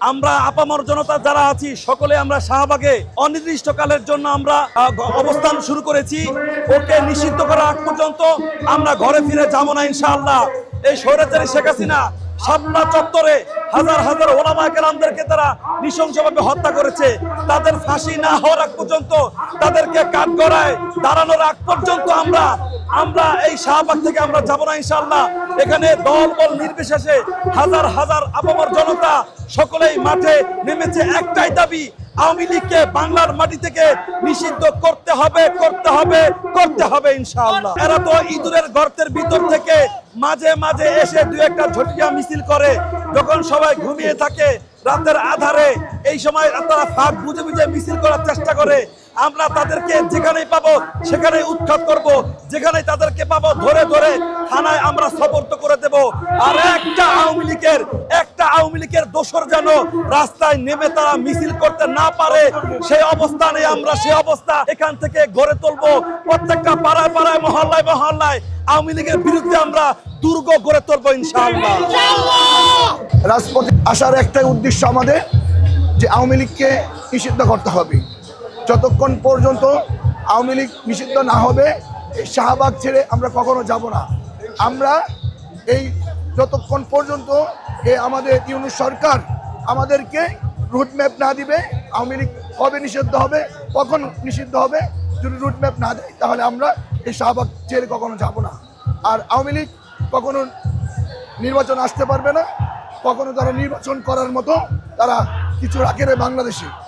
আমরা আপামর জনতা যারা আছি সকলে আমরা শাহবাগে অনির্দিষ্টকালের জন্য আমরা অবস্থান শুরু করেছি। ওকে নিষিদ্ধ করা আগ পর্যন্ত আমরা ঘরে ফিরে যাব না ইনশাআল্লাহ। এই স্বৈরাচারী শেখ হাসিনা শাপলা চত্বরে হাজার হাজার ওলামা কেরামদেরকে তারা নৃশংসভাবে হত্যা করেছে। তাদের ফাঁসি না হওয়ার আগ পর্যন্ত, তাদেরকে কাঠগড়ায় দাঁড়ানোর আগ পর্যন্ত আমরা এই শাহবাগ থেকে আমরা যাব না ইনশাআল্লাহ। এখানে দল বল নির্বিশেষে হাজার হাজার আপামর জনতা সকলেই মাঠে নেমেছে। একটাই দাবি, আওয়ামী লীগকে বাংলার মাটি থেকে নিষিদ্ধ করতে হবে, করতে হবে, করতে হবে ইনশাআল্লাহ। এরা তো ইঁদুরের গর্তের ভিতর থেকে মাঝে মাঝে এসে দু একটা ঝটিকা মিছিল করে, যখন সবাই ঘুমিয়ে থাকে রাতের আধারে, এই সময় তারা ফাঁক বুঝে বুঝে মিছিল করার চেষ্টা করে। আমরা তাদেরকে যেখানেই পাবো সেখানেই উৎখাত করব, যেখানে তাদেরকে পাবো ধরে ধরে থানায় আমরা সোপর্দ করে দেব। আর একটা আওয়ামী লীগের দোসর যেন রাস্তায় নেমে তারা মিছিল করতে না পারে, সেই অবস্থানে আমরা সেই অবস্থা এখান থেকে গড়ে তুলবো। প্রত্যেকটা পাড়ায় পাড়ায় মহল্লায় মহল্লায় আওয়ামী লীগের বিরুদ্ধে আমরা দুর্গ গড়ে তুলবো ইনশাআল্লাহ। রাজপথে আসার একটাই উদ্দেশ্য আমাদের, যে আওয়ামী লীগকে নিষিদ্ধ করতে হবে। যতক্ষণ পর্যন্ত আওয়ামী লীগ নিষিদ্ধ না হবে এই শাহবাগ ছেড়ে আমরা কখনো যাব না। আমরা এই যতক্ষণ পর্যন্ত আমাদের ইউনূস সরকার আমাদেরকে রুটম্যাপ না দিবে, আওয়ামী লীগ কবে নিষিদ্ধ হবে, কখন নিষিদ্ধ হবে, যদি রুটম্যাপ না দেয় তাহলে আমরা এই শাহবাগ ছেড়ে কখনো যাব না। আর আওয়ামী লীগ কখনো নির্বাচন আসতে পারবে না, কখনো তারা নির্বাচন করার মতো তারা কিছু রাখে না বাংলাদেশে।